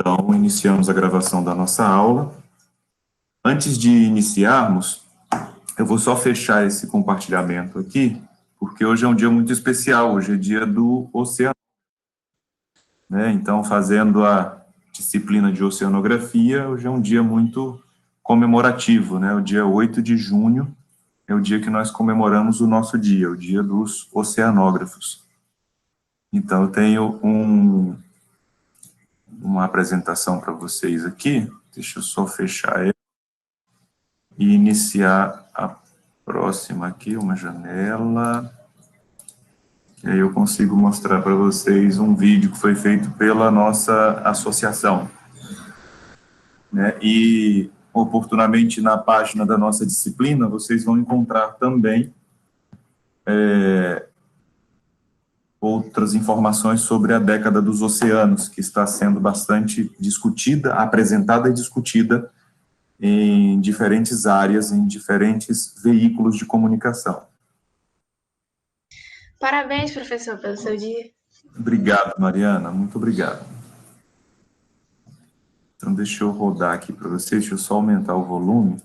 Então, iniciamos a gravação da nossa aula. Antes de iniciarmos, eu vou só fechar esse compartilhamento aqui, porque hoje é um dia muito especial, hoje é dia do oceano, né? Então, fazendo a disciplina de oceanografia, hoje é um dia muito comemorativo, né? O dia 8 de junho é o dia que nós comemoramos o nosso dia, o dia dos oceanógrafos. Então, eu tenho uma apresentação para vocês aqui, deixa eu só fechar ele e iniciar a próxima aqui, uma janela, e aí eu consigo mostrar para vocês um vídeo que foi feito pela nossa associação, né? E oportunamente na página da nossa disciplina, vocês vão encontrar também outras informações sobre a década dos oceanos, que está sendo bastante discutida, apresentada e discutida em diferentes áreas, em diferentes veículos de comunicação. Parabéns, professor, pelo seu dia. Obrigado, Mariana, muito obrigado. Então, deixa eu rodar aqui para vocês, deixa eu só aumentar o volume.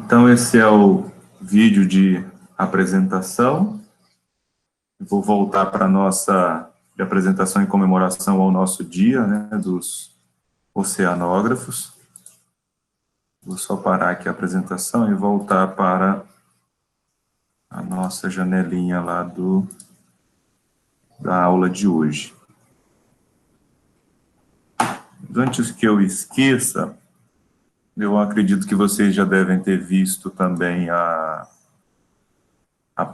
Então, esse é o vídeo de apresentação. Vou voltar para a nossa de apresentação em comemoração ao nosso dia, né, dos oceanógrafos. Vou só parar aqui a apresentação e voltar para a nossa janelinha lá da aula de hoje. Antes que eu esqueça, eu acredito que vocês já devem ter visto também a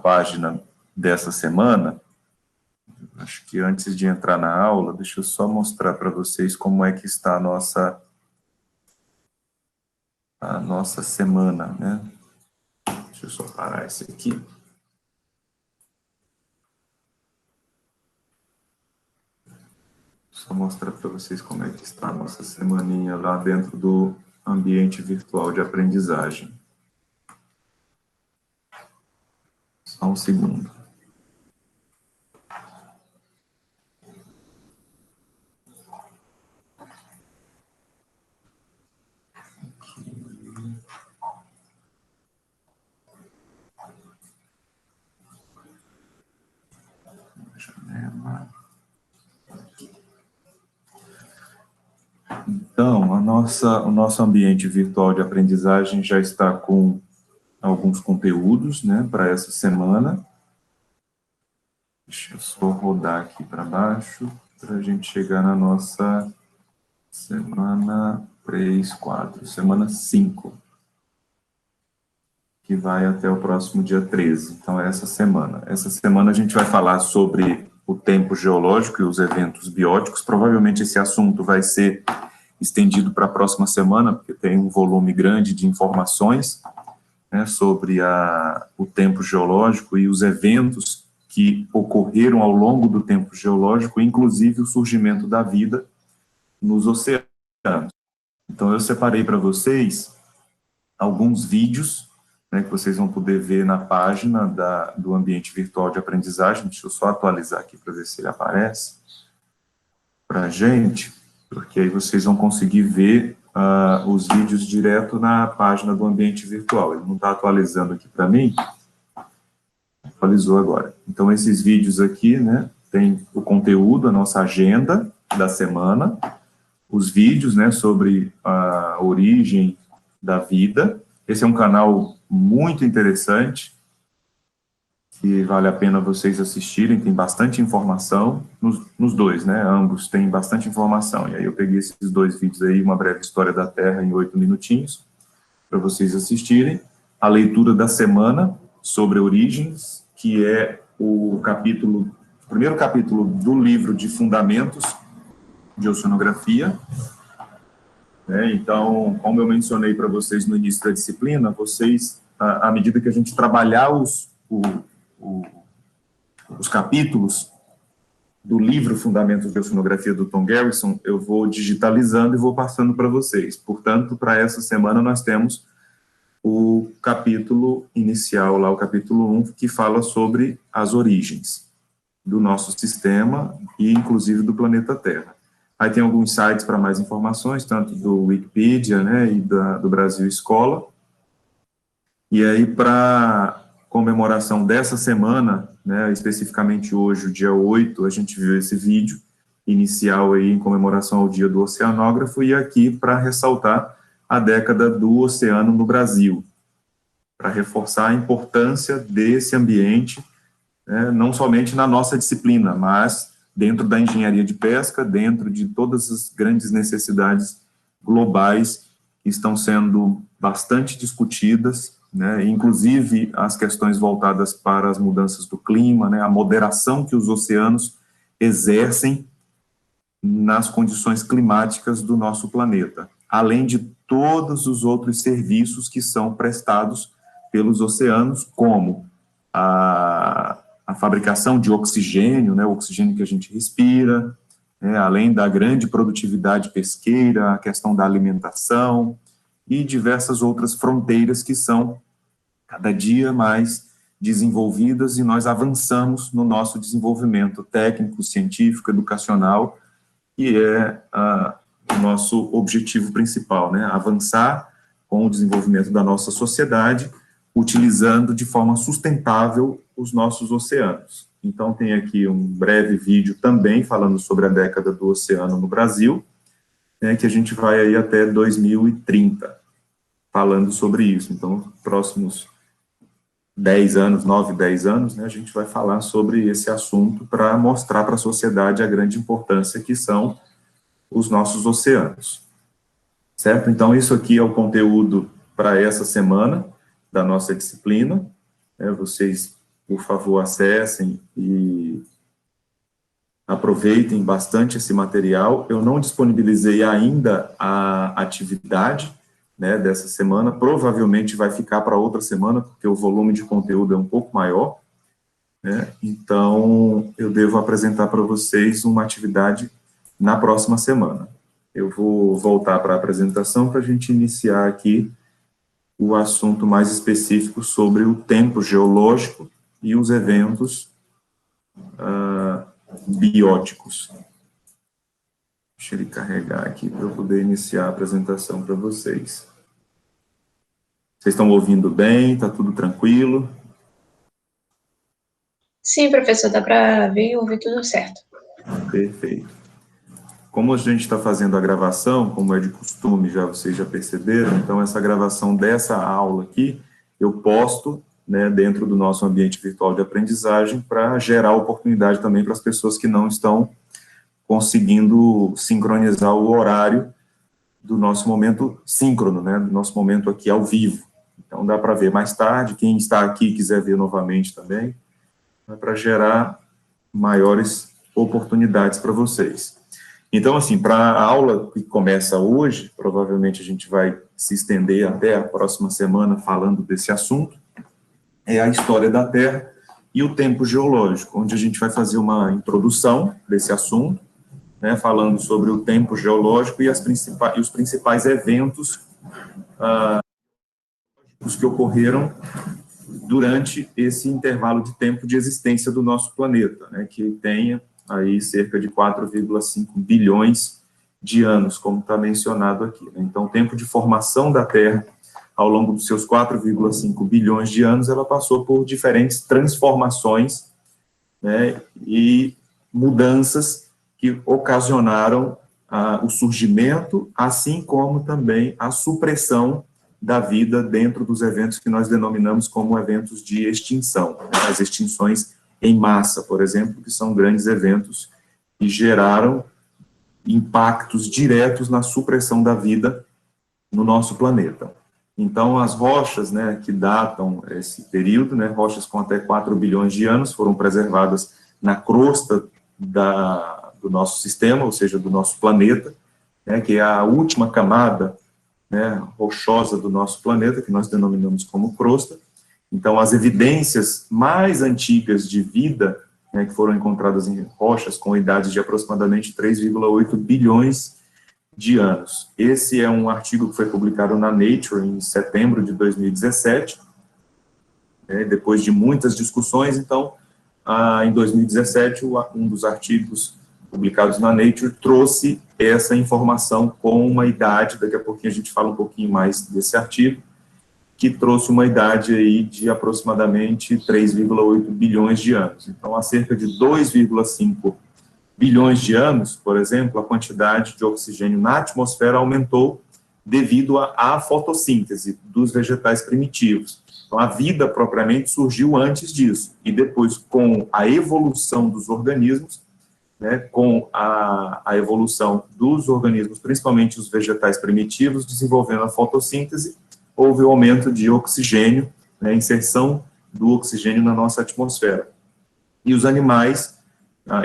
página dessa semana. Acho que antes de entrar na aula, deixa eu só mostrar para vocês como é que está a nossa semana, né? Deixa eu só parar esse aqui. Só mostrar para vocês como é que está a nossa semaninha lá dentro do ambiente virtual de aprendizagem. Só um segundo. Então, o nosso ambiente virtual de aprendizagem já está com alguns conteúdos, né, para essa semana. Deixa eu só rodar aqui para baixo, para a gente chegar na nossa semana 3, 4, semana 5, que vai até o próximo dia 13. Então, é essa semana. Essa semana a gente vai falar sobre o tempo geológico e os eventos bióticos. Provavelmente esse assunto vai ser estendido para a próxima semana, porque tem um volume grande de informações, né, sobre o tempo geológico e os eventos que ocorreram ao longo do tempo geológico, inclusive o surgimento da vida nos oceanos. Então, eu separei para vocês alguns vídeos, né, que vocês vão poder ver na página do ambiente virtual de aprendizagem. Deixa eu só atualizar aqui para ver se ele aparece para a gente, porque aí vocês vão conseguir ver os vídeos direto na página do ambiente virtual. Ele não está atualizando aqui para mim, atualizou agora. Então, esses vídeos aqui, né, tem o conteúdo, a nossa agenda, da semana, os vídeos, né, sobre a origem da vida. Esse é um canal muito interessante, que vale a pena vocês assistirem, tem bastante informação, nos dois, né, ambos têm bastante informação, e aí eu peguei esses dois vídeos aí, uma breve história da Terra em 8 minutinhos, para vocês assistirem, a leitura da semana sobre origens, que é o primeiro capítulo do livro de Fundamentos de Oceanografia. Então, como eu mencionei para vocês no início da disciplina, vocês, à medida que a gente trabalhar os capítulos do livro Fundamentos de Oceanografia do Tom Garrison, eu vou digitalizando e vou passando para vocês. Portanto, para essa semana nós temos o capítulo inicial, lá o capítulo 1, que fala sobre as origens do nosso sistema e, inclusive, do planeta Terra. Aí tem alguns sites para mais informações, tanto do Wikipedia, né, e do Brasil Escola. E aí, para comemoração dessa semana, né, especificamente hoje, o dia 8, a gente viu esse vídeo inicial aí em comemoração ao Dia do Oceanógrafo, e aqui para ressaltar a década do oceano no Brasil, para reforçar a importância desse ambiente, né, não somente na nossa disciplina, mas dentro da engenharia de pesca, dentro de todas as grandes necessidades globais que estão sendo bastante discutidas, né, inclusive as questões voltadas para as mudanças do clima, né, a moderação que os oceanos exercem nas condições climáticas do nosso planeta, além de todos os outros serviços que são prestados pelos oceanos, como a fabricação de oxigênio, né, o oxigênio que a gente respira, né, além da grande produtividade pesqueira, a questão da alimentação e diversas outras fronteiras que são cada dia mais desenvolvidas, e nós avançamos no nosso desenvolvimento técnico, científico, educacional, que é o nosso objetivo principal, né, avançar com o desenvolvimento da nossa sociedade, utilizando de forma sustentável os nossos oceanos. Então, tem aqui um breve vídeo também falando sobre a década do oceano no Brasil, né, que a gente vai aí até 2030, falando sobre isso. Então, próximos 10 anos, 9, 10 anos, né, a gente vai falar sobre esse assunto para mostrar para a sociedade a grande importância que são os nossos oceanos. Certo? Então, isso aqui é o conteúdo para essa semana da nossa disciplina. Vocês, por favor, acessem e aproveitem bastante esse material. Eu não disponibilizei ainda a atividade, né, dessa semana, provavelmente vai ficar para outra semana, porque o volume de conteúdo é um pouco maior, né, então eu devo apresentar para vocês uma atividade na próxima semana. Eu vou voltar para a apresentação para a gente iniciar aqui o assunto mais específico sobre o tempo geológico e os eventos bióticos. Deixa ele carregar aqui para eu poder iniciar a apresentação para vocês. Vocês estão ouvindo bem? Está tudo tranquilo? Sim, professor, dá para ver e ouvir tudo certo. Perfeito. Como a gente está fazendo a gravação, como é de costume, vocês já perceberam, então essa gravação dessa aula aqui, eu posto, né, dentro do nosso ambiente virtual de aprendizagem, para gerar oportunidade também para as pessoas que não estão conseguindo sincronizar o horário do nosso momento síncrono, né, do nosso momento aqui ao vivo. Então, dá para ver mais tarde, quem está aqui e quiser ver novamente também, para gerar maiores oportunidades para vocês. Então, assim, para a aula que começa hoje, provavelmente a gente vai se estender até a próxima semana falando desse assunto, é a história da Terra e o tempo geológico, onde a gente vai fazer uma introdução desse assunto, né, falando sobre o tempo geológico e os principais eventos os que ocorreram durante esse intervalo de tempo de existência do nosso planeta, né, que tem aí cerca de 4,5 bilhões de anos, como está mencionado aqui. Né? Então, o tempo de formação da Terra, ao longo dos seus 4,5 bilhões de anos, ela passou por diferentes transformações, né, e mudanças que ocasionaram o surgimento, assim como também a supressão da vida dentro dos eventos que nós denominamos como eventos de extinção, né? As extinções em massa, por exemplo, que são grandes eventos que geraram impactos diretos na supressão da vida no nosso planeta. Então, as rochas, né, que datam esse período, né, rochas com até 4 bilhões de anos, foram preservadas na crosta do nosso sistema, ou seja, do nosso planeta, né, que é a última camada, né, rochosa do nosso planeta, que nós denominamos como crosta. Então, as evidências mais antigas de vida, né, que foram encontradas em rochas com idades de aproximadamente 3,8 bilhões de anos. Esse é um artigo que foi publicado na Nature em setembro de 2017, né, depois de muitas discussões. Então, em 2017, um dos artigos publicados na Nature trouxe essa informação com uma idade, daqui a pouquinho a gente fala um pouquinho mais desse artigo, que trouxe uma idade aí de aproximadamente 3,8 bilhões de anos. Então, há cerca de 2,5 bilhões de anos, por exemplo, a quantidade de oxigênio na atmosfera aumentou devido à fotossíntese dos vegetais primitivos. Então, a vida propriamente surgiu antes disso, e depois, com a evolução dos organismos, né, com a evolução dos organismos, principalmente os vegetais primitivos, desenvolvendo a fotossíntese, houve o aumento de oxigênio, né, inserção do oxigênio na nossa atmosfera. E os animais,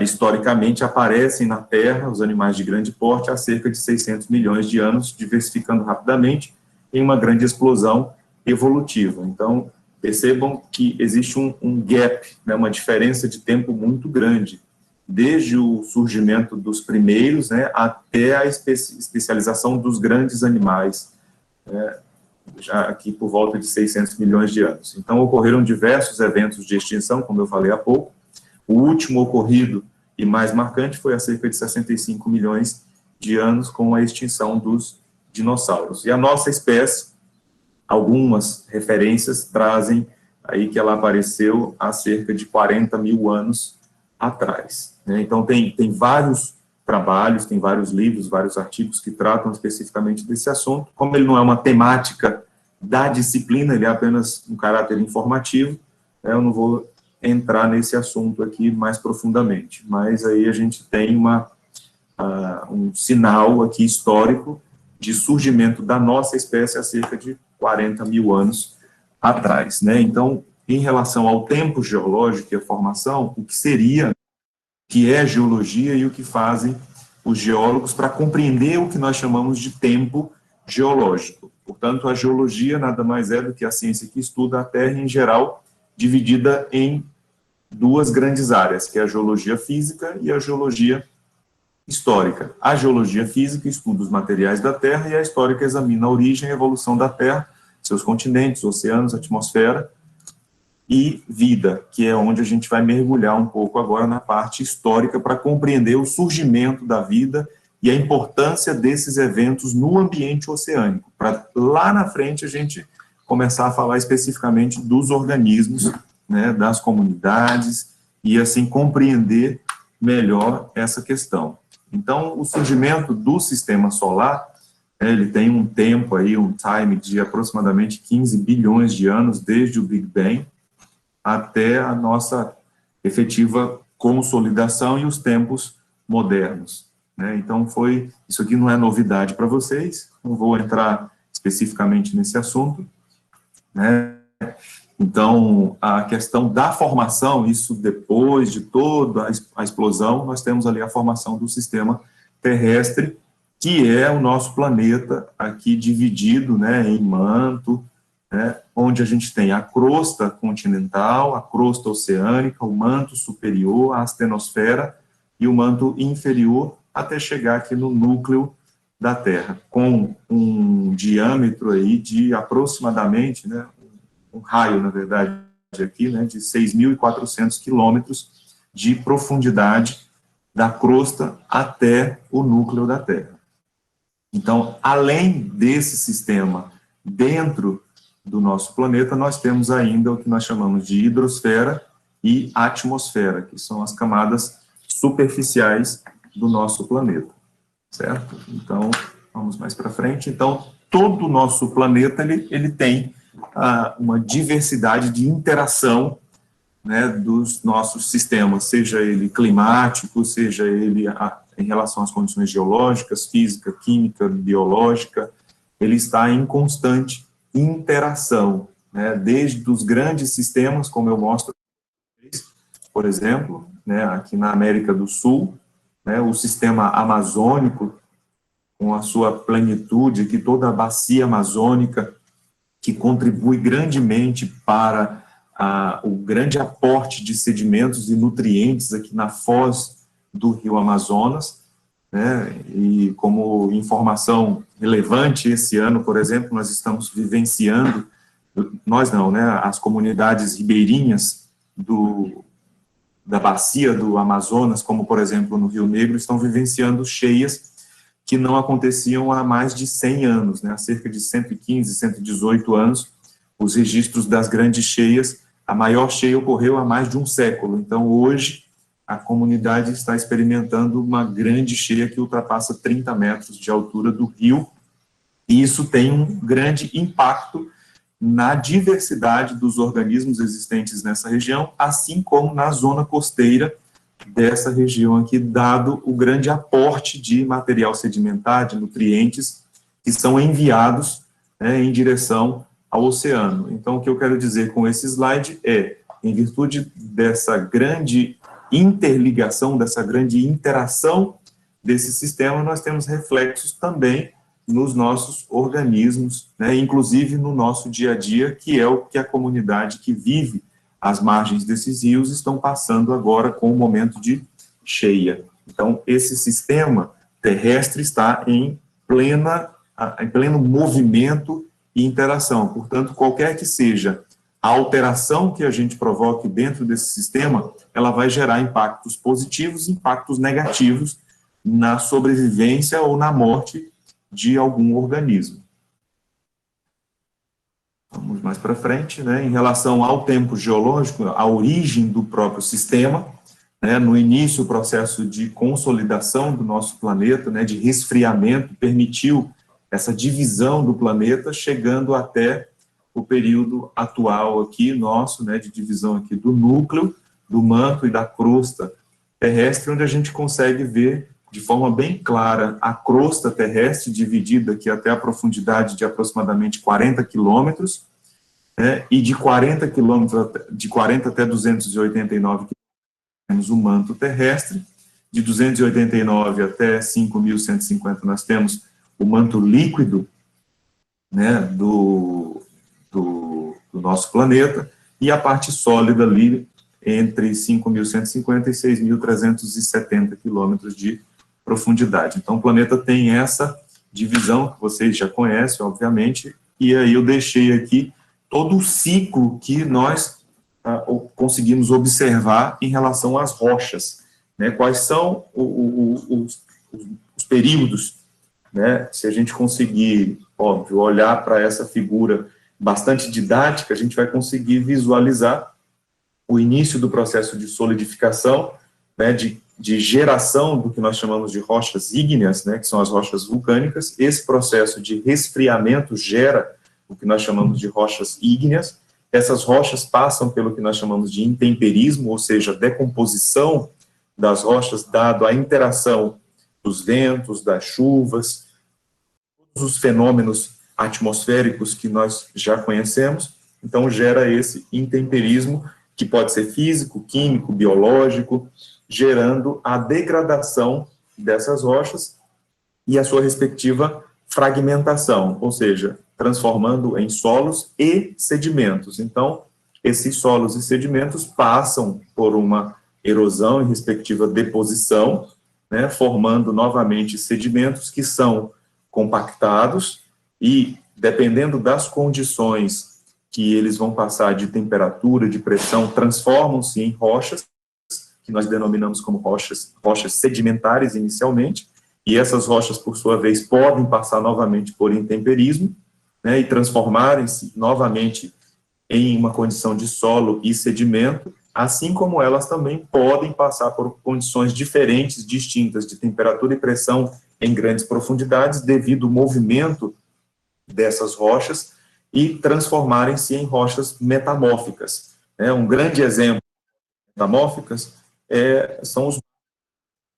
historicamente, aparecem na Terra, os animais de grande porte, há cerca de 600 milhões de anos, diversificando rapidamente em uma grande explosão evolutiva. Então, percebam que existe um gap, né, uma diferença de tempo muito grande, desde o surgimento dos primeiros, né, até a especialização dos grandes animais, né, já aqui por volta de 600 milhões de anos. Então, ocorreram diversos eventos de extinção, como eu falei há pouco. O último ocorrido e mais marcante foi há cerca de 65 milhões de anos, com a extinção dos dinossauros. E a nossa espécie, algumas referências trazem aí que ela apareceu há cerca de 40 mil anos atrás, né? Então, tem vários trabalhos, tem vários livros, vários artigos que tratam especificamente desse assunto. Como ele não é uma temática da disciplina, ele é apenas um caráter informativo, né, eu não vou entrar nesse assunto aqui mais profundamente, mas aí a gente tem um sinal aqui histórico de surgimento da nossa espécie há cerca de 40 mil anos atrás, né? Então, em relação ao tempo geológico e a formação, o que é geologia e o que fazem os geólogos para compreender o que nós chamamos de tempo geológico. Portanto, a geologia nada mais é do que a ciência que estuda a Terra em geral, dividida em duas grandes áreas, que é a geologia física e a geologia histórica. A geologia física estuda os materiais da Terra e a histórica examina a origem e a evolução da Terra, seus continentes, oceanos, atmosfera e vida, que é onde a gente vai mergulhar um pouco agora na parte histórica para compreender o surgimento da vida e a importância desses eventos no ambiente oceânico, para lá na frente a gente começar a falar especificamente dos organismos, né, das comunidades, e assim compreender melhor essa questão. Então, o surgimento do sistema solar, ele tem um tempo aí, um time de aproximadamente 15 bilhões de anos, desde o Big Bang até a nossa efetiva consolidação e os tempos modernos, né? Então, isso aqui não é novidade para vocês, não vou entrar especificamente nesse assunto, né? Então, a questão da formação, isso depois de toda a explosão, nós temos ali a formação do sistema terrestre, que é o nosso planeta aqui dividido, né, em manto, né, onde a gente tem a crosta continental, a crosta oceânica, o manto superior, a astenosfera, e o manto inferior, até chegar aqui no núcleo da Terra, com um diâmetro aí de aproximadamente, né, um raio, na verdade, aqui, né, de 6.400 quilômetros de profundidade da crosta até o núcleo da Terra. Então, além desse sistema dentro do nosso planeta, nós temos ainda o que nós chamamos de hidrosfera e atmosfera, que são as camadas superficiais do nosso planeta, certo? Então, vamos mais para frente. Então, todo o nosso planeta, ele tem uma diversidade de interação, né, dos nossos sistemas, seja ele climático, seja ele em relação às condições geológicas, física, química, biológica, ele está em constante interação, né, desde os grandes sistemas, como eu mostro, por exemplo, né, aqui na América do Sul, né, o sistema amazônico, com a sua plenitude, que toda a bacia amazônica, que contribui grandemente para o grande aporte de sedimentos e nutrientes aqui na foz do rio Amazonas, né, e como informação relevante, esse ano, por exemplo, nós estamos vivenciando, nós não, né, as comunidades ribeirinhas da bacia do Amazonas, como, por exemplo, no Rio Negro, estão vivenciando cheias que não aconteciam há mais de 100 anos, né, há cerca de 115, 118 anos, os registros das grandes cheias, a maior cheia ocorreu há mais de um século. Então, hoje, a comunidade está experimentando uma grande cheia que ultrapassa 30 metros de altura do rio, e isso tem um grande impacto na diversidade dos organismos existentes nessa região, assim como na zona costeira dessa região aqui, dado o grande aporte de material sedimentar, de nutrientes, que são enviados, né, em direção ao oceano. Então, o que eu quero dizer com esse slide é, em virtude dessa grande interligação, dessa grande interação desse sistema, nós temos reflexos também nos nossos organismos, né, inclusive no nosso dia a dia, que é o que a comunidade que vive às margens desses rios estão passando agora com o momento de cheia. Então, esse sistema terrestre está em pleno movimento e interação. Portanto, qualquer que seja a alteração que a gente provoque dentro desse sistema, ela vai gerar impactos positivos e impactos negativos na sobrevivência ou na morte de algum organismo. Vamos mais para frente, né? Em relação ao tempo geológico, a origem do próprio sistema, né? No início, o processo de consolidação do nosso planeta, né? De resfriamento, permitiu essa divisão do planeta, chegando até o período atual aqui, nosso, né? De divisão aqui do núcleo, do manto e da crosta terrestre, onde a gente consegue ver de forma bem clara a crosta terrestre, dividida aqui até a profundidade de aproximadamente 40 quilômetros, né, e de 40 quilômetros, de 40 até 289 quilômetros, o manto terrestre, de 289 até 5.150 nós temos o manto líquido, né, do nosso planeta, e a parte sólida ali entre 5.150 e 6.370 quilômetros de profundidade. Então, o planeta tem essa divisão, que vocês já conhecem, obviamente, e aí eu deixei aqui todo o ciclo que nós conseguimos observar em relação às rochas, né? Quais são os períodos, né? Se a gente conseguir, óbvio, olhar para essa figura bastante didática, a gente vai conseguir visualizar o início do processo de solidificação, né, de geração do que nós chamamos de rochas ígneas, né, que são as rochas vulcânicas. Esse processo de resfriamento gera o que nós chamamos de rochas ígneas. Essas rochas passam pelo que nós chamamos de intemperismo, ou seja, decomposição das rochas, dado a interação dos ventos, das chuvas, todos os fenômenos atmosféricos que nós já conhecemos. Então, gera esse intemperismo, que pode ser físico, químico, biológico, gerando a degradação dessas rochas e a sua respectiva fragmentação, ou seja, transformando em solos e sedimentos. Então, esses solos e sedimentos passam por uma erosão e respectiva deposição, né, formando novamente sedimentos que são compactados e, dependendo das condições que eles vão passar de temperatura, de pressão, transformam-se em rochas, que nós denominamos como rochas sedimentares inicialmente, e essas rochas, por sua vez, podem passar novamente por intemperismo, né, e transformarem-se novamente em uma condição de solo e sedimento, assim como elas também podem passar por condições diferentes, distintas, de temperatura e pressão em grandes profundidades, devido ao movimento dessas rochas, e transformarem-se em rochas metamórficas. Um grande exemplo de metamórficas são os...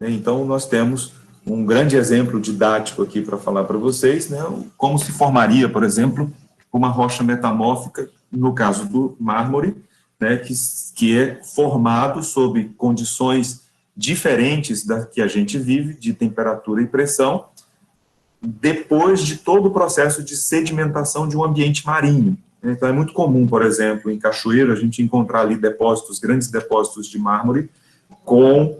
Então, nós temos um grande exemplo didático aqui para falar para vocês, como se formaria, por exemplo, uma rocha metamórfica, no caso do mármore, que é formado sob condições diferentes da que a gente vive, de temperatura e pressão, depois de todo o processo de sedimentação de um ambiente marinho. Então, é muito comum, por exemplo, em Cachoeiro, a gente encontrar ali depósitos, grandes depósitos de mármore, com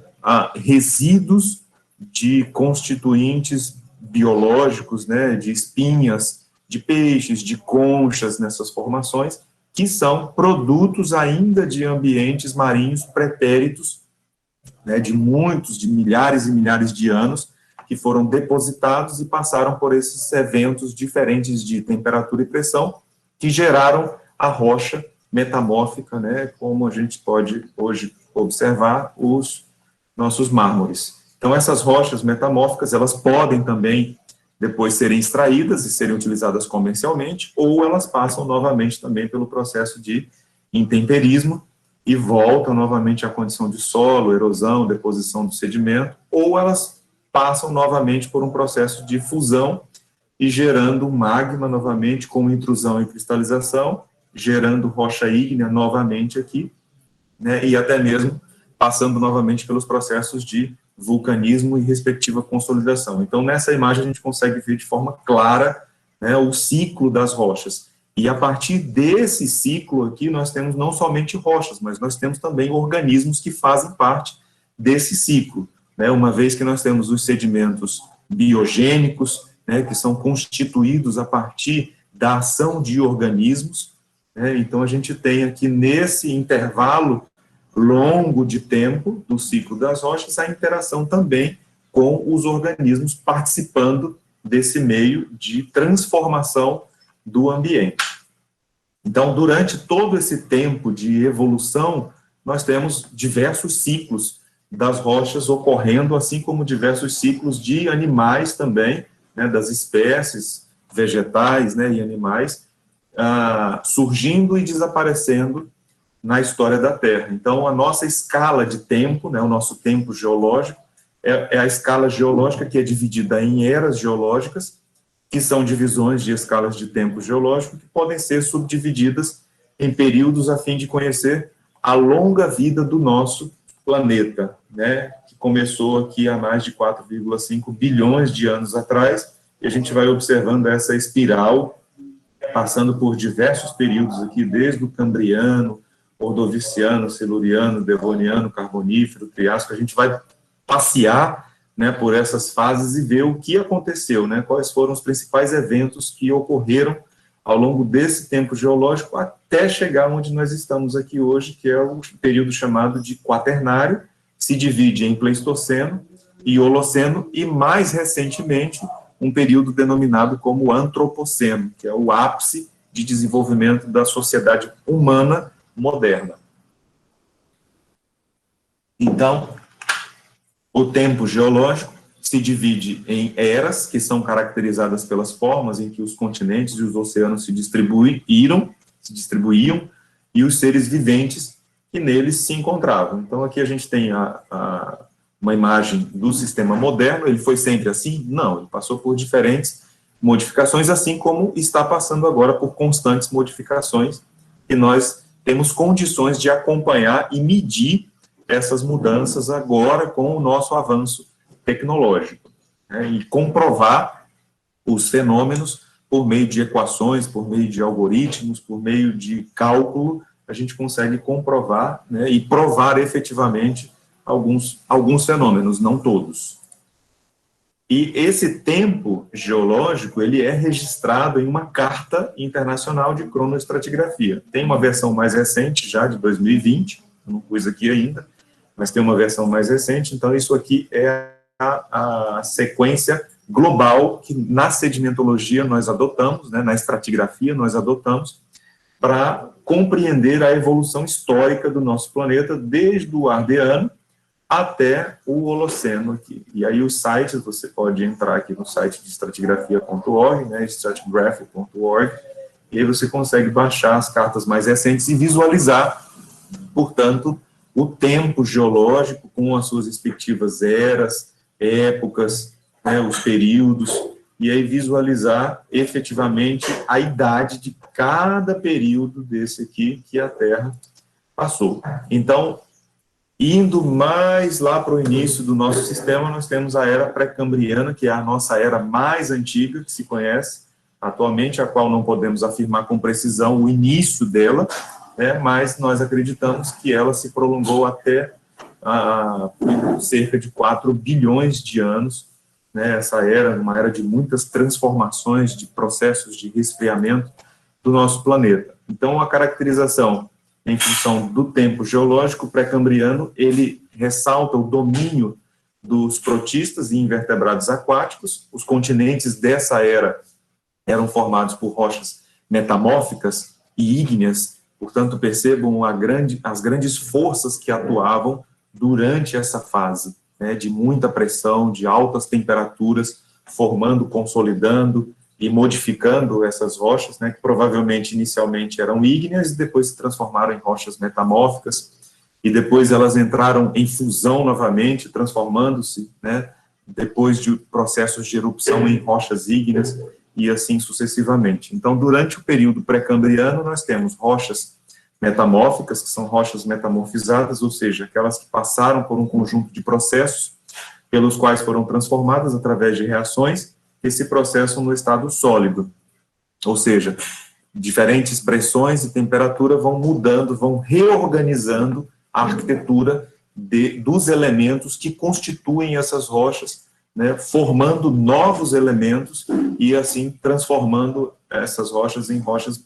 resíduos de constituintes biológicos, de espinhas, de peixes, de conchas nessas formações, que são produtos ainda de ambientes marinhos pretéritos, de milhares e milhares de anos, que foram depositados e passaram por esses eventos diferentes de temperatura e pressão, que geraram a rocha metamórfica, como a gente pode hoje observar os nossos mármores. Então, essas rochas metamórficas, elas podem também depois serem extraídas e serem utilizadas comercialmente, ou elas passam novamente também pelo processo de intemperismo e voltam novamente à condição de solo, erosão, deposição do sedimento, ou elas passam novamente por um processo de fusão e gerando magma novamente, com intrusão e cristalização, gerando rocha ígnea novamente aqui, e até mesmo passando novamente pelos processos de vulcanismo e respectiva consolidação. Então, nessa imagem, a gente consegue ver de forma clara o ciclo das rochas. E a partir desse ciclo aqui, nós temos não somente rochas, mas nós temos também organismos que fazem parte desse ciclo, uma vez que nós temos os sedimentos biogênicos, que são constituídos a partir da ação de organismos. Então, a gente tem aqui, nesse intervalo longo de tempo do ciclo das rochas, a interação também com os organismos participando desse meio de transformação do ambiente. Então, durante todo esse tempo de evolução, nós temos diversos ciclos das rochas ocorrendo, assim como diversos ciclos de animais também, das espécies vegetais e animais, surgindo e desaparecendo na história da Terra. Então, a nossa escala de tempo, o nosso tempo geológico, é a escala geológica que é dividida em eras geológicas, que são divisões de escalas de tempo geológico, que podem ser subdivididas em períodos a fim de conhecer a longa vida do nosso planeta, que começou aqui há mais de 4,5 bilhões de anos atrás, e a gente vai observando essa espiral, passando por diversos períodos aqui, desde o Cambriano, Ordoviciano, Siluriano, Devoniano, Carbonífero, Triássico. A gente vai passear por essas fases e ver o que aconteceu, quais foram os principais eventos que ocorreram ao longo desse tempo geológico até chegar onde nós estamos aqui hoje, que é o período chamado de Quaternário, que se divide em Pleistoceno e Holoceno, e mais recentemente um período denominado como Antropoceno, que é o ápice de desenvolvimento da sociedade humana moderna. Então, o tempo geológico se divide em eras, que são caracterizadas pelas formas em que os continentes e os oceanos se distribuíam, e os seres viventes que neles se encontravam. Então, aqui a gente tem uma imagem do sistema moderno. Ele foi sempre assim? Não, ele passou por diferentes modificações, assim como está passando agora por constantes modificações, e nós temos condições de acompanhar e medir essas mudanças agora com o nosso avanço tecnológico, e comprovar os fenômenos por meio de equações, por meio de algoritmos, por meio de cálculo. A gente consegue comprovar e provar efetivamente alguns fenômenos, não todos. E esse tempo geológico, ele é registrado em uma carta internacional de cronoestratigrafia. Tem uma versão mais recente, já de 2020, eu não pus aqui ainda, mas tem uma versão mais recente. Então, isso aqui é a sequência global que na sedimentologia nós adotamos, na estratigrafia nós adotamos, para compreender a evolução histórica do nosso planeta, desde o Ardeano até o Holoceno aqui. E aí os sites, você pode entrar aqui no site de stratigrafia.org, né, stratigraphy.org, e aí você consegue baixar as cartas mais recentes e visualizar, portanto, o tempo geológico com as suas respectivas eras, épocas, né, os períodos, e aí visualizar efetivamente a idade de cada período desse aqui que a Terra passou. Então, indo mais lá para o início do nosso sistema, nós temos a Era Pré-Cambriana, que é a nossa era mais antiga que se conhece atualmente, a qual não podemos afirmar com precisão o início dela, né, mas nós acreditamos que ela se prolongou até cerca de 4 bilhões de anos, né, essa era, uma era de muitas transformações, de processos de resfriamento do nosso planeta. Então, a caracterização em função do tempo geológico pré-cambriano, ele ressalta o domínio dos protistas e invertebrados aquáticos. Os continentes dessa era eram formados por rochas metamórficas e ígneas, portanto, percebam as grandes forças que atuavam durante essa fase, né, de muita pressão, de altas temperaturas, formando, consolidando e modificando essas rochas, né, que provavelmente inicialmente eram ígneas e depois se transformaram em rochas metamórficas, e depois elas entraram em fusão novamente, transformando-se, né, depois de processos de erupção em rochas ígneas, e assim sucessivamente. Então, durante o período pré-cambriano, nós temos rochas metamórficas, que são rochas metamorfizadas, ou seja, aquelas que passaram por um conjunto de processos pelos quais foram transformadas através de reações, esse processo no estado sólido, ou seja, diferentes pressões e temperatura vão mudando, vão reorganizando a arquitetura dos elementos que constituem essas rochas, né, formando novos elementos e assim transformando essas rochas em rochas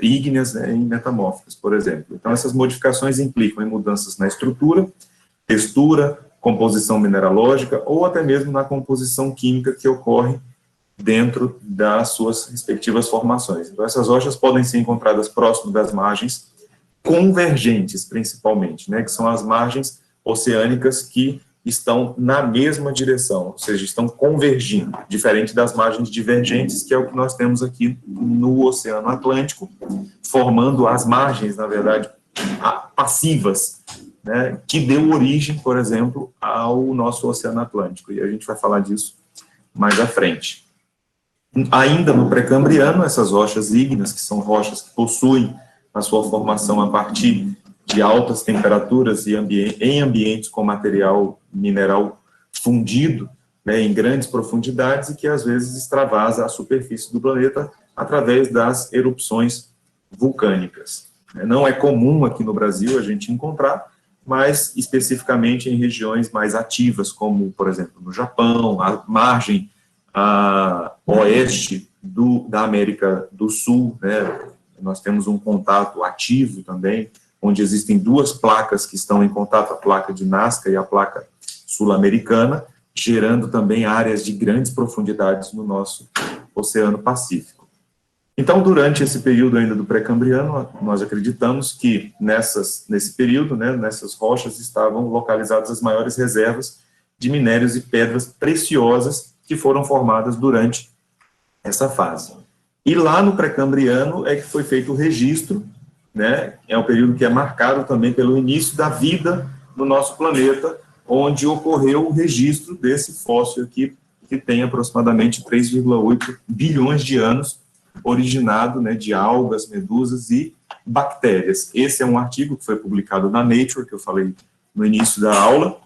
ígneas, né, em metamórficas, por exemplo. Então, essas modificações implicam em mudanças na estrutura, textura, composição mineralógica ou até mesmo na composição química que ocorre dentro das suas respectivas formações. Então, essas rochas podem ser encontradas próximo das margens convergentes, principalmente, né, que são as margens oceânicas que estão na mesma direção, ou seja, estão convergindo, diferente das margens divergentes, que é o que nós temos aqui no Oceano Atlântico, formando as margens, na verdade, passivas, né, que deu origem, por exemplo, ao nosso Oceano Atlântico, e a gente vai falar disso mais à frente. Ainda no pré-cambriano, essas rochas ígneas, que são rochas que possuem a sua formação a partir de altas temperaturas e em ambientes com material mineral fundido, né, em grandes profundidades, e que às vezes extravasa a superfície do planeta através das erupções vulcânicas. Não é comum aqui no Brasil a gente encontrar, mas especificamente em regiões mais ativas, como, por exemplo, no Japão, a margem oeste da América do Sul, né, nós temos um contato ativo também, onde existem duas placas que estão em contato, a placa de Nazca e a placa sul-americana, gerando também áreas de grandes profundidades no nosso Oceano Pacífico. Então, durante esse período ainda do pré-cambriano, nós acreditamos que nesse período, né, nessas rochas estavam localizadas as maiores reservas de minérios e pedras preciosas que foram formadas durante essa fase. E lá no pré-cambriano é que foi feito o registro, né, é um período que é marcado também pelo início da vida no nosso planeta, onde ocorreu o registro desse fóssil aqui, que tem aproximadamente 3,8 bilhões de anos, originado, né, de algas, medusas e bactérias. Esse é um artigo que foi publicado na Nature, que eu falei no início da aula,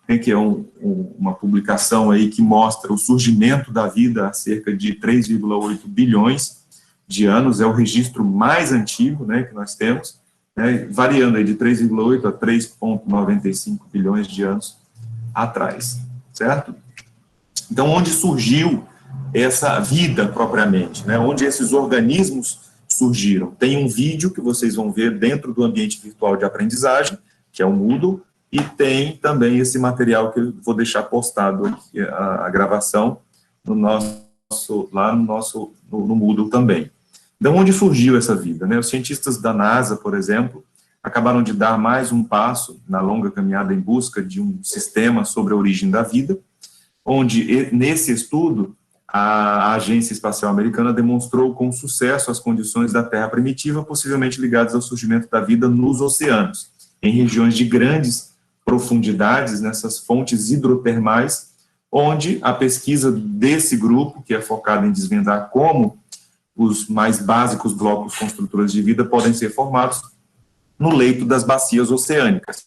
né, que é uma publicação aí que mostra o surgimento da vida há cerca de 3,8 bilhões de anos, é o registro mais antigo, né, que nós temos, né, variando aí de 3,8 a 3,95 bilhões de anos atrás, certo? Então, onde surgiu essa vida propriamente, né, onde esses organismos surgiram? Tem um vídeo que vocês vão ver dentro do ambiente virtual de aprendizagem, que é o Moodle, e tem também esse material que eu vou deixar postado aqui, a gravação, lá no Moodle também. De onde surgiu essa vida, né? Os cientistas da NASA, por exemplo, acabaram de dar mais um passo na longa caminhada em busca de um sistema sobre a origem da vida, onde, nesse estudo, a Agência Espacial Americana demonstrou com sucesso as condições da Terra primitiva, possivelmente ligadas ao surgimento da vida nos oceanos, em regiões de grandes profundidades, nessas fontes hidrotermais, onde a pesquisa desse grupo, que é focada em desvendar como os mais básicos blocos construtores de vida podem ser formados no leito das bacias oceânicas.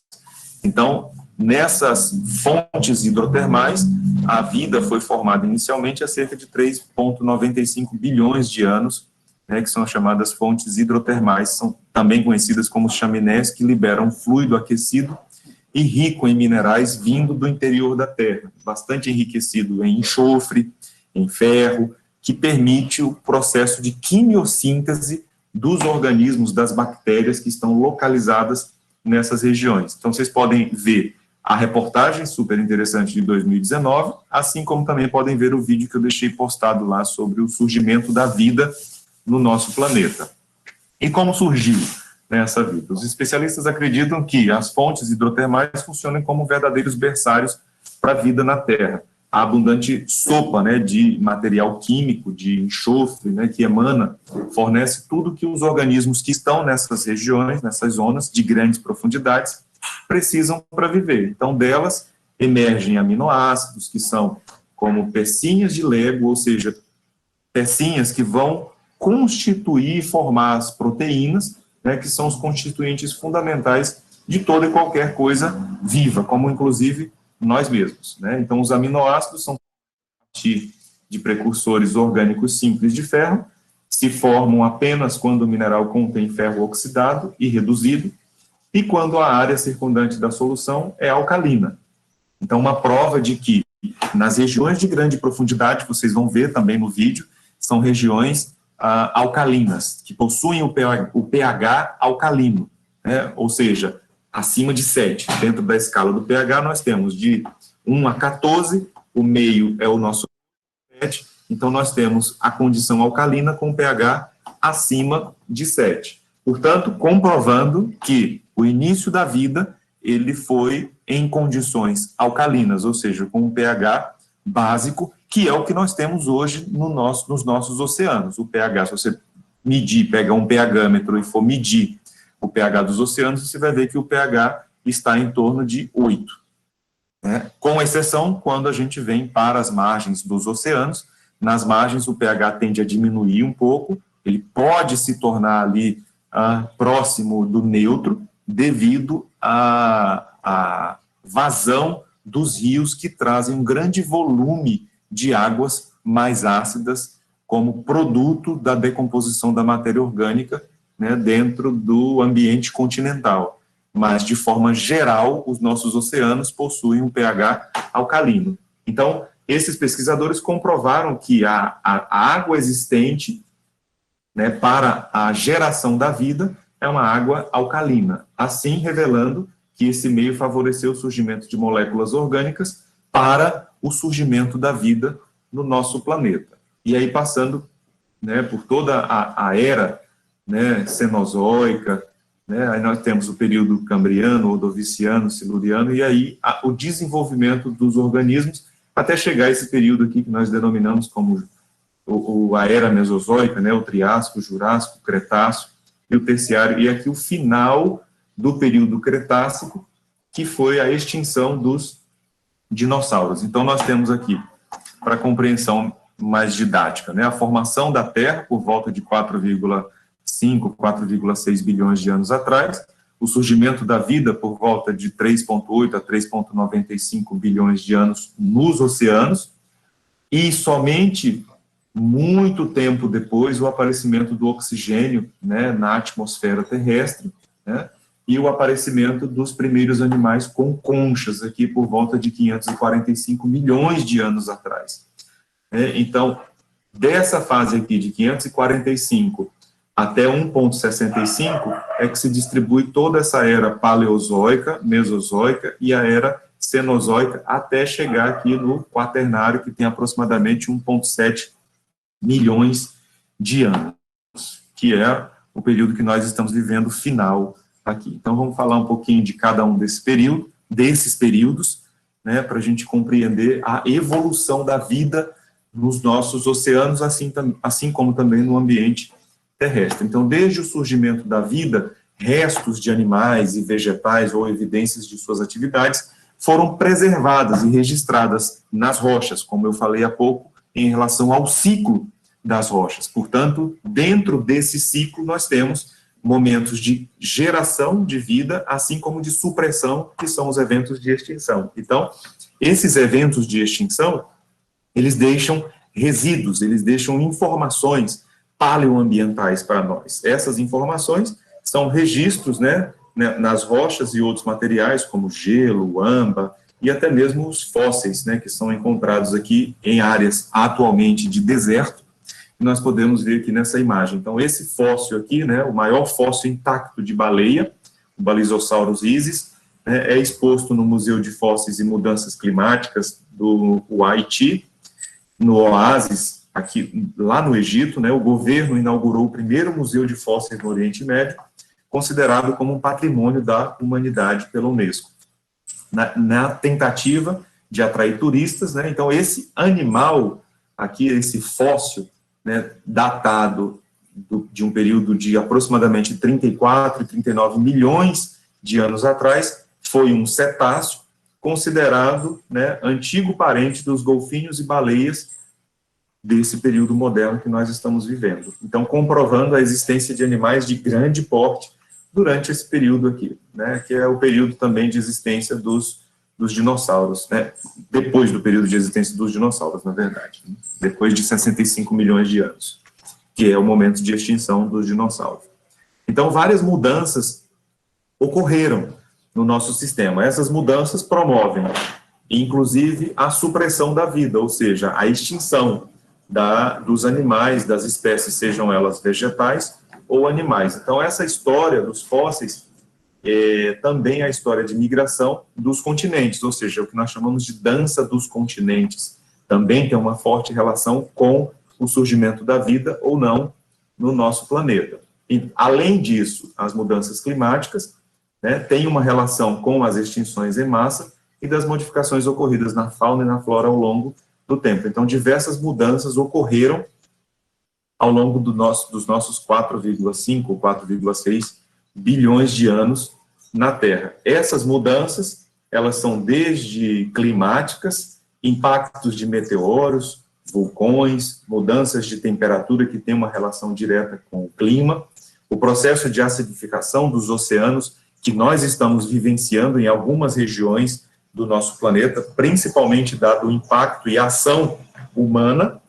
Então, nessas fontes hidrotermais, a vida foi formada inicialmente há cerca de 3,95 bilhões de anos, né, que são as chamadas fontes hidrotermais, são também conhecidas como chaminés, que liberam fluido aquecido e rico em minerais vindo do interior da Terra, bastante enriquecido em enxofre, em ferro, que permite o processo de quimiossíntese dos organismos, das bactérias que estão localizadas nessas regiões. Então, vocês podem ver a reportagem super interessante de 2019, assim como também podem ver o vídeo que eu deixei postado lá sobre o surgimento da vida no nosso planeta. E como surgiu essa vida? Os especialistas acreditam que as fontes hidrotermais funcionam como verdadeiros berçários para a vida na Terra. A abundante sopa, né, de material químico, de enxofre, né, que emana, fornece tudo que os organismos que estão nessas regiões, nessas zonas de grandes profundidades, precisam para viver. Então, delas emergem aminoácidos, que são como pecinhas de Lego, ou seja, pecinhas que vão constituir e formar as proteínas, né, que são os constituintes fundamentais de toda e qualquer coisa viva, como inclusive nós mesmos, né? Então, os aminoácidos são a partir de precursores orgânicos simples de ferro, se formam apenas quando o mineral contém ferro oxidado e reduzido, e quando a área circundante da solução é alcalina. Então, uma prova de que nas regiões de grande profundidade, vocês vão ver também no vídeo, são regiões alcalinas, que possuem o pH alcalino, né? Ou seja, acima de 7. Dentro da escala do pH, nós temos de 1 a 14, o meio é o nosso 7, então nós temos a condição alcalina com pH acima de 7. Portanto, comprovando que o início da vida, ele foi em condições alcalinas, ou seja, com um pH básico, que é o que nós temos hoje nos nossos oceanos. O pH, se você medir, pegar um pHmetro e for medir o pH dos oceanos, você vai ver que o pH está em torno de 8. Né? Com exceção quando a gente vem para as margens dos oceanos. Nas margens o pH tende a diminuir um pouco, ele pode se tornar ali próximo do neutro, devido à vazão dos rios que trazem um grande volume de águas mais ácidas como produto da decomposição da matéria orgânica, né, dentro do ambiente continental. Mas, de forma geral, os nossos oceanos possuem um pH alcalino. Então, esses pesquisadores comprovaram que a água existente, né, para a geração da vida é uma água alcalina, assim revelando que esse meio favoreceu o surgimento de moléculas orgânicas para o surgimento da vida no nosso planeta. E aí, passando, né, por toda a era, né, cenozoica, né, aí nós temos o período cambriano, ordoviciano, siluriano, e aí o desenvolvimento dos organismos até chegar a esse período aqui que nós denominamos como a era mesozoica, né, o Triássico, o Jurássico, o Cretácico e o Terciário, e aqui o final do período Cretácico, que foi a extinção dos dinossauros. Então, nós temos aqui, para compreensão mais didática, né, a formação da Terra por volta de 4,5, 4,6 bilhões de anos atrás, o surgimento da vida por volta de 3,8 a 3,95 bilhões de anos nos oceanos, e somente muito tempo depois o aparecimento do oxigênio, né, na atmosfera terrestre, né, e o aparecimento dos primeiros animais com conchas aqui por volta de 545 milhões de anos atrás. Então, dessa fase aqui de 545 até 1,65 é que se distribui toda essa era paleozoica, mesozoica e a era cenozoica, até chegar aqui no quaternário, que tem aproximadamente 1,7 milhões de anos. que é o período que nós estamos vivendo final aqui. Então, vamos falar um pouquinho de cada um desses períodos, né, para a gente compreender a evolução da vida nos nossos oceanos, assim como também no ambiente terrestre. Então, desde o surgimento da vida, restos de animais e vegetais ou evidências de suas atividades foram preservadas e registradas nas rochas, como eu falei há pouco, em relação ao ciclo das rochas. Portanto, dentro desse ciclo, nós temos momentos de geração de vida, assim como de supressão, que são os eventos de extinção. Então, esses eventos de extinção, eles deixam resíduos, eles deixam informações paleoambientais para nós. Essas informações são registros, né, nas rochas e outros materiais, como gelo, âmbar, e até mesmo os fósseis, né, que são encontrados aqui em áreas atualmente de deserto, que nós podemos ver aqui nessa imagem. Então, esse fóssil aqui, né, o maior fóssil intacto de baleia, o Balisosaurus isis, né, é exposto no Museu de Fósseis e Mudanças Climáticas do Haiti, no Oásis, aqui, lá no Egito, né, o governo inaugurou o primeiro museu de fósseis no Oriente Médio, considerado como um patrimônio da humanidade pela Unesco. Na tentativa de atrair turistas, né, então esse animal, aqui, esse fóssil, né, datado de um período de aproximadamente 34 e 39 milhões de anos atrás, foi um cetáceo, considerado, né, antigo parente dos golfinhos e baleias desse período moderno que nós estamos vivendo. Então, comprovando a existência de animais de grande porte durante esse período aqui, né, que é o período também de existência dos dinossauros, né, depois do período de existência dos dinossauros, na verdade, né, depois de 65 milhões de anos, que é o momento de extinção dos dinossauros. Então, várias mudanças ocorreram no nosso sistema. Essas mudanças promovem, inclusive, a supressão da vida, ou seja, a extinção dos animais, das espécies, sejam elas vegetais ou animais. Então, essa história dos fósseis é também a história de migração dos continentes, ou seja, o que nós chamamos de dança dos continentes. Também tem uma forte relação com o surgimento da vida ou não no nosso planeta. E, além disso, as mudanças climáticas, né, têm uma relação com as extinções em massa e das modificações ocorridas na fauna e na flora ao longo do tempo. Então, diversas mudanças ocorreram ao longo dos nossos 4,5 ou 4,6 bilhões de anos na Terra. Essas mudanças, elas são desde climáticas, impactos de meteoros, vulcões, mudanças de temperatura que têm uma relação direta com o clima, o processo de acidificação dos oceanos que nós estamos vivenciando em algumas regiões do nosso planeta, principalmente dado o impacto e a ação humana,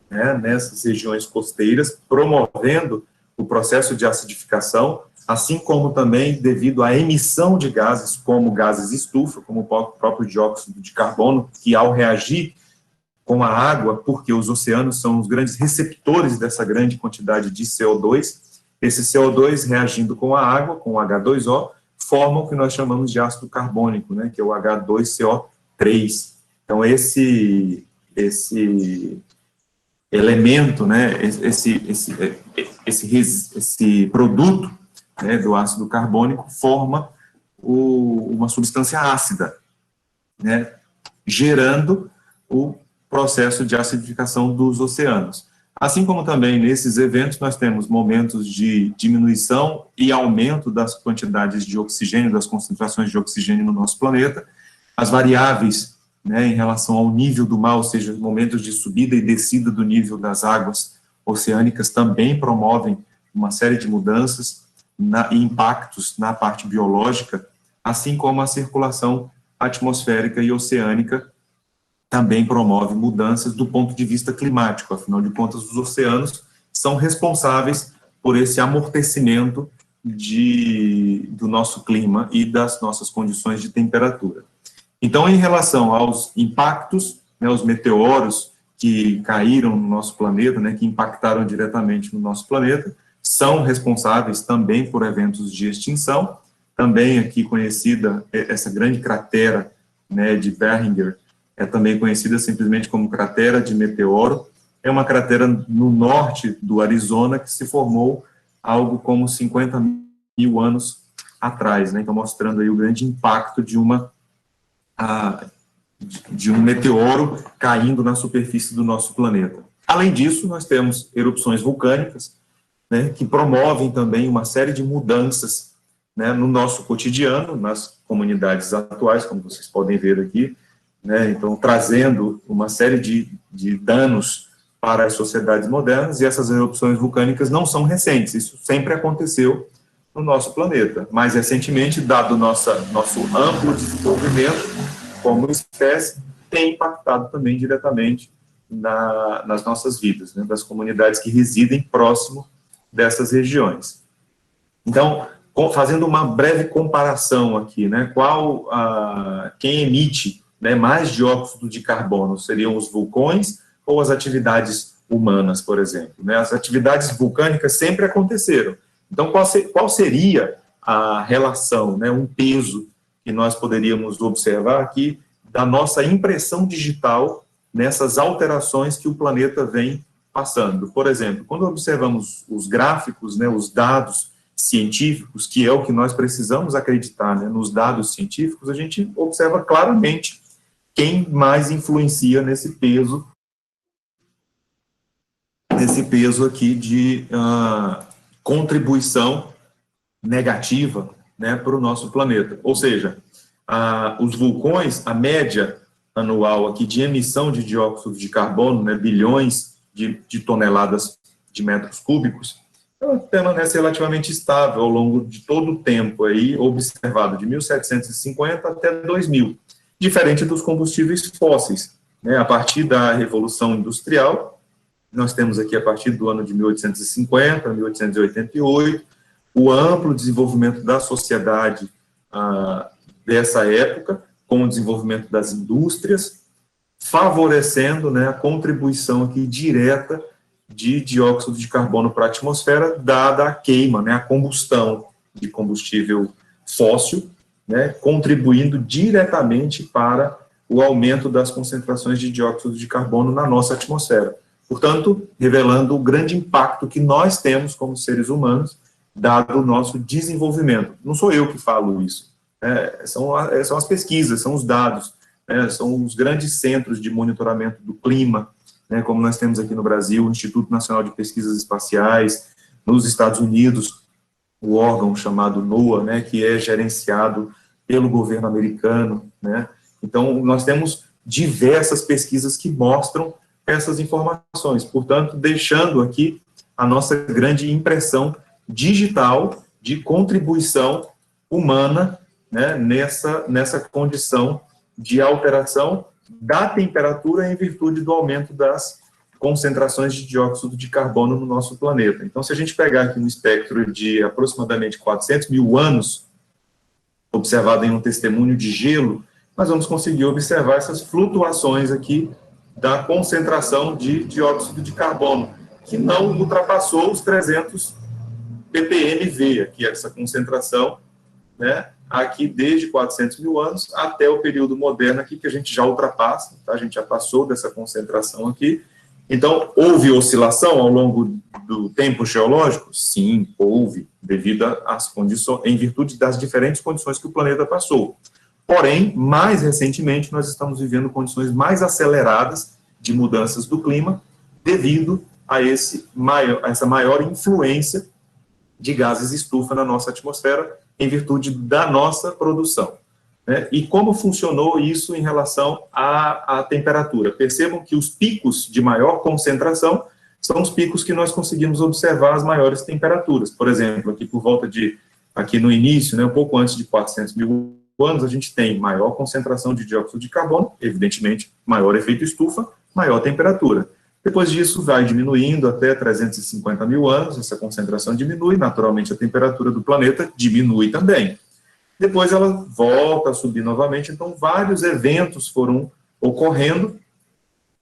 né, nessas regiões costeiras, promovendo o processo de acidificação, assim como também devido à emissão de gases, como gases estufa, como o próprio dióxido de carbono, que ao reagir com a água, porque os oceanos são os grandes receptores dessa grande quantidade de CO2, esse CO2 reagindo com a água, com o H2O, formam o que nós chamamos de ácido carbônico, né, que é o H2CO3. Então, esse elemento, né, esse produto, né, do ácido carbônico forma uma substância ácida, né, gerando o processo de acidificação dos oceanos. Assim como também nesses eventos nós temos momentos de diminuição e aumento das quantidades de oxigênio, das concentrações de oxigênio no nosso planeta, as variáveis, né, em relação ao nível do mar, ou seja, momentos de subida e descida do nível das águas oceânicas também promovem uma série de mudanças e impactos na parte biológica, assim como a circulação atmosférica e oceânica também promove mudanças do ponto de vista climático. Afinal de contas, os oceanos são responsáveis por esse amortecimento do nosso clima e das nossas condições de temperatura. Então, em relação aos impactos, né, os meteoros que caíram no nosso planeta, né, que impactaram diretamente no nosso planeta, são responsáveis também por eventos de extinção. Também aqui conhecida, essa grande cratera, né, de Barringer, é também conhecida simplesmente como cratera de meteoro, é uma cratera no norte do Arizona que se formou algo como 50 mil anos atrás, né? Então, mostrando aí o grande impacto de um meteoro caindo na superfície do nosso planeta. Além disso, nós temos erupções vulcânicas, né, que promovem também uma série de mudanças, né, no nosso cotidiano, nas comunidades atuais, como vocês podem ver aqui, né, então trazendo uma série de danos para as sociedades modernas, e essas erupções vulcânicas não são recentes, isso sempre aconteceu no nosso planeta. Mais recentemente, dado nosso amplo desenvolvimento como espécie, tem impactado também diretamente nas nossas vidas, né, das comunidades que residem próximo dessas regiões. Então, fazendo uma breve comparação aqui, né, quem emite, né, mais dióxido de carbono, seriam os vulcões ou as atividades humanas, por exemplo, né? As atividades vulcânicas sempre aconteceram. Então, qual seria a relação, né, um peso que nós poderíamos observar aqui da nossa impressão digital nessas alterações que o planeta vem passando? Por exemplo, quando observamos os gráficos, né, os dados científicos, que é o que nós precisamos acreditar, né, nos dados científicos, a gente observa claramente quem mais influencia nesse peso aqui de contribuição negativa, né, para o nosso planeta. Ou seja, os vulcões, a média anual aqui de emissão de dióxido de carbono, né, bilhões de toneladas de metros cúbicos, permanece relativamente estável ao longo de todo o tempo aí observado, de 1750 até 2000, diferente dos combustíveis fósseis, né? A partir da Revolução Industrial, nós temos aqui a partir do ano de 1850, 1888, o amplo desenvolvimento da sociedade dessa época, com o desenvolvimento das indústrias, favorecendo, né, a contribuição aqui direta de dióxido de carbono para a atmosfera, dada a queima, né, a combustão de combustível fóssil, né, contribuindo diretamente para o aumento das concentrações de dióxido de carbono na nossa atmosfera. Portanto, revelando o grande impacto que nós temos como seres humanos, dado o nosso desenvolvimento. Não sou eu que falo isso, são as pesquisas, são os dados, né, são os grandes centros de monitoramento do clima, né, como nós temos aqui no Brasil, o Instituto Nacional de Pesquisas Espaciais, nos Estados Unidos, o órgão chamado NOAA, né, que é gerenciado pelo governo americano, né. Então, nós temos diversas pesquisas que mostram essas informações, portanto, deixando aqui a nossa grande impressão digital de contribuição humana, né, nessa condição de alteração da temperatura em virtude do aumento das concentrações de dióxido de carbono no nosso planeta. Então, se a gente pegar aqui um espectro de aproximadamente 400 mil anos, observado em um testemunho de gelo, nós vamos conseguir observar essas flutuações aqui da concentração de dióxido de carbono, que não ultrapassou os 300 ppmv, aqui essa concentração, né, aqui desde 400 mil anos até o período moderno aqui, que a gente já ultrapassa, tá? A gente já passou dessa concentração aqui. Então, houve oscilação ao longo do tempo geológico? Sim, houve, devido às condições, em virtude das diferentes condições que o planeta passou. Porém, mais recentemente, nós estamos vivendo condições mais aceleradas de mudanças do clima, devido a essa maior influência de gases estufa na nossa atmosfera, em virtude da nossa produção, né? E como funcionou isso em relação à temperatura? Percebam que os picos de maior concentração são os picos que nós conseguimos observar as maiores temperaturas. Por exemplo, aqui no início, né, um pouco antes de 400 mil anos, a gente tem maior concentração de dióxido de carbono, evidentemente, maior efeito estufa, maior temperatura. Depois disso, vai diminuindo até 350 mil anos, essa concentração diminui, naturalmente a temperatura do planeta diminui também. Depois ela volta a subir novamente, então vários eventos foram ocorrendo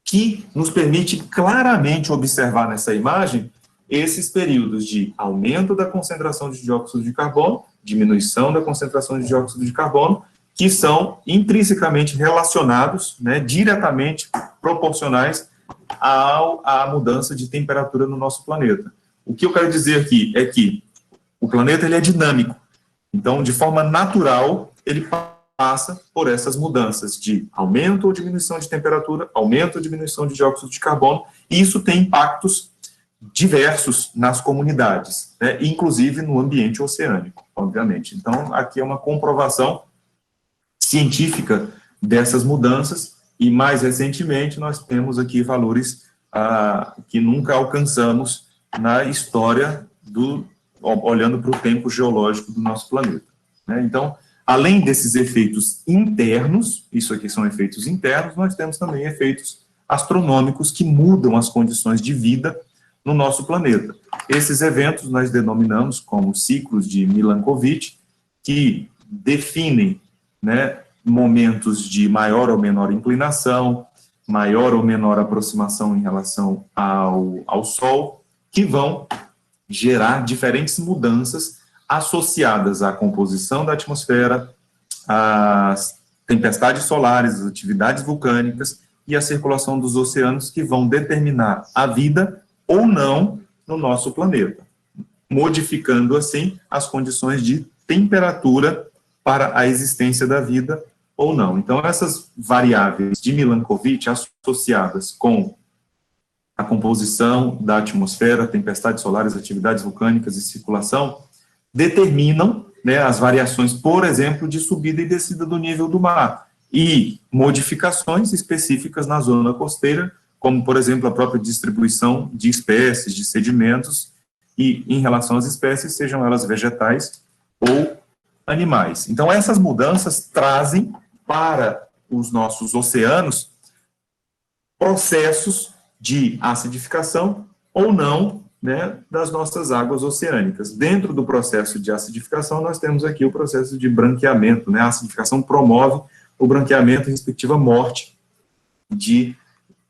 que nos permite claramente observar nessa imagem esses períodos de aumento da concentração de dióxido de carbono, diminuição da concentração de dióxido de carbono, que são intrinsecamente relacionados, né, diretamente proporcionais à mudança de temperatura no nosso planeta. O que eu quero dizer aqui é que o planeta ele é dinâmico, então, de forma natural, ele passa por essas mudanças de aumento ou diminuição de temperatura, aumento ou diminuição de dióxido de carbono, e isso tem impactos diversos nas comunidades, né, inclusive no ambiente oceânico, obviamente. Então, aqui é uma comprovação científica dessas mudanças, e mais recentemente nós temos aqui valores que nunca alcançamos na história olhando para o tempo geológico do nosso planeta, né? Então, além desses efeitos internos, isso aqui são efeitos internos, nós temos também efeitos astronômicos que mudam as condições de vida no nosso planeta. Esses eventos nós denominamos como ciclos de Milankovitch, que definem, né, momentos de maior ou menor inclinação, maior ou menor aproximação em relação ao Sol, que vão gerar diferentes mudanças associadas à composição da atmosfera, às tempestades solares, às atividades vulcânicas e à circulação dos oceanos, que vão determinar a vida ou não no nosso planeta, modificando, assim, as condições de temperatura para a existência da vida ou não. Então, essas variáveis de Milankovitch associadas com a composição da atmosfera, tempestades solares, atividades vulcânicas e circulação, determinam, né, as variações, por exemplo, de subida e descida do nível do mar, e modificações específicas na zona costeira, como, por exemplo, a própria distribuição de espécies, de sedimentos, e em relação às espécies, sejam elas vegetais ou animais. Então, essas mudanças trazem para os nossos oceanos processos de acidificação ou não, né, das nossas águas oceânicas. Dentro do processo de acidificação, nós temos aqui o processo de branqueamento, né? A acidificação promove o branqueamento e respectiva morte de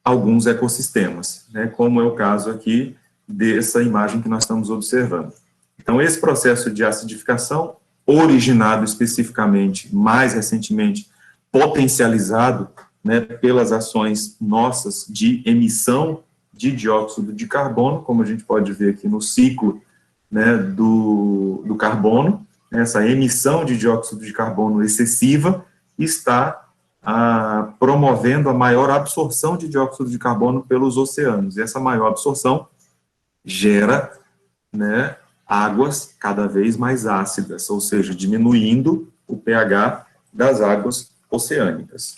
alguns ecossistemas, né, como é o caso aqui dessa imagem que nós estamos observando. Então, esse processo de acidificação, originado especificamente, mais recentemente, potencializado, né, pelas ações nossas de emissão de dióxido de carbono, como a gente pode ver aqui no ciclo, né, do carbono, essa emissão de dióxido de carbono excessiva está promovendo a maior absorção de dióxido de carbono pelos oceanos. E essa maior absorção gera, né, águas cada vez mais ácidas, ou seja, diminuindo o pH das águas oceânicas.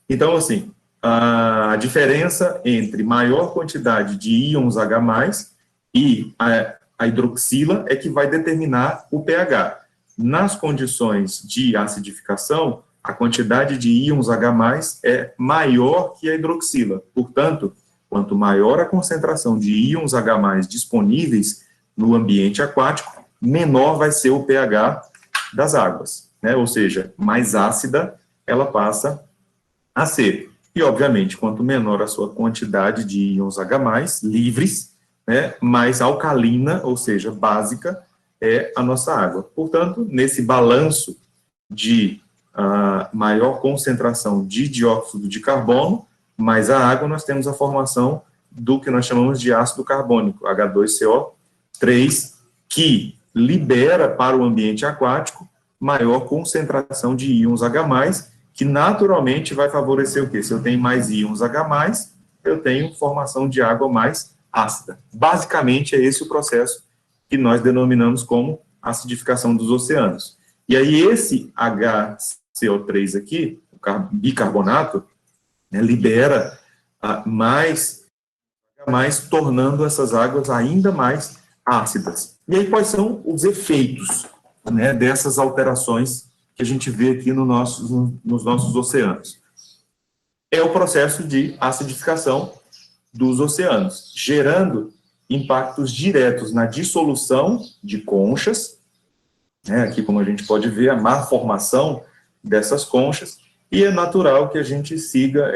Então, assim, a diferença entre maior quantidade de íons H+, e a hidroxila é que vai determinar o pH. Nas condições de acidificação, a quantidade de íons H+, é maior que a hidroxila. Portanto, quanto maior a concentração de íons H+, disponíveis no ambiente aquático, menor vai ser o pH das águas, né? Ou seja, mais ácida ela passa a ser. E, obviamente, quanto menor a sua quantidade de íons H+, livres, né, mais alcalina, ou seja, básica, é a nossa água. Portanto, nesse balanço de maior concentração de dióxido de carbono, mais a água, nós temos a formação do que nós chamamos de ácido carbônico, H2CO3, que libera para o ambiente aquático maior concentração de íons H+, que naturalmente vai favorecer o quê? Se eu tenho mais íons H+, eu tenho formação de água mais ácida. Basicamente, é esse o processo que nós denominamos como acidificação dos oceanos. E aí, esse HCO3 aqui, o bicarbonato, né, libera mais, tornando essas águas ainda mais ácidas. E aí, quais são os efeitos, né, dessas alterações que a gente vê aqui nos nossos oceanos? É o processo de acidificação dos oceanos, gerando impactos diretos na dissolução de conchas, né, aqui como a gente pode ver, a má formação dessas conchas, e é natural que a gente siga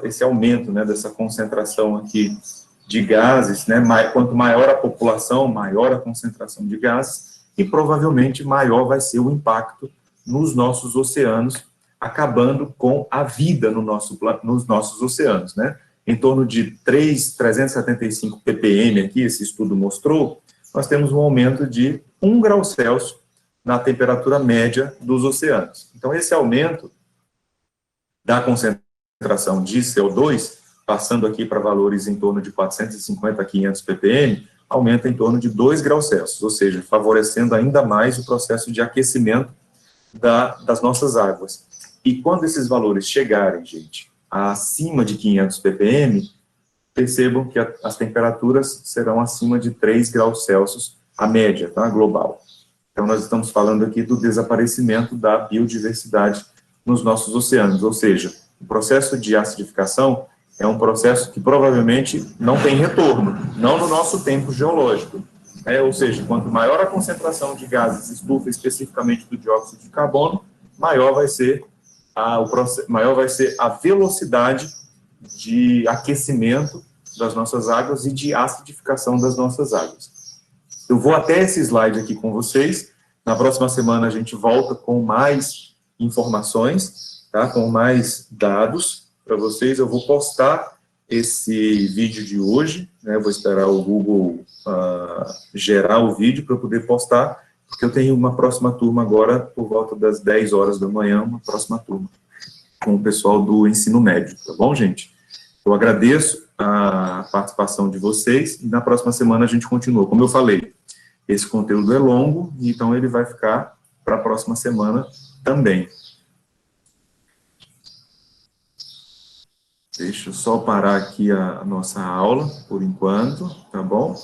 esse aumento, né, dessa concentração aqui de gases, né, quanto maior a população, maior a concentração de gases, e provavelmente maior vai ser o impacto nos nossos oceanos, acabando com a vida nos nossos oceanos, né. em torno de 375 ppm aqui, esse estudo mostrou, nós temos um aumento de 1 grau Celsius na temperatura média dos oceanos. Então, esse aumento da concentração de CO2, passando aqui para valores em torno de 450 a 500 ppm, aumenta em torno de 2 graus Celsius, ou seja, favorecendo ainda mais o processo de aquecimento das nossas águas. E quando esses valores chegarem, gente, acima de 500 ppm, percebam que as temperaturas serão acima de 3 graus Celsius, a média, tá, global. Então, nós estamos falando aqui do desaparecimento da biodiversidade nos nossos oceanos, ou seja, o processo de acidificação é um processo que provavelmente não tem retorno, não no nosso tempo geológico. Ou seja, quanto maior a concentração de gases estufa, especificamente do dióxido de carbono, maior vai ser a velocidade de aquecimento das nossas águas e de acidificação das nossas águas. Eu vou até esse slide aqui com vocês. Na próxima semana a gente volta com mais informações, tá? Com mais dados para vocês. Eu vou postar esse vídeo de hoje, né? Eu vou esperar o Google gerar o vídeo para eu poder postar, porque eu tenho uma próxima turma agora, por volta das 10 horas da manhã, uma próxima turma com o pessoal do ensino médio, tá bom, gente? Eu agradeço a participação de vocês e na próxima semana a gente continua. Como eu falei, esse conteúdo é longo, então ele vai ficar para a próxima semana também. Deixa eu só parar aqui a nossa aula, por enquanto, tá bom?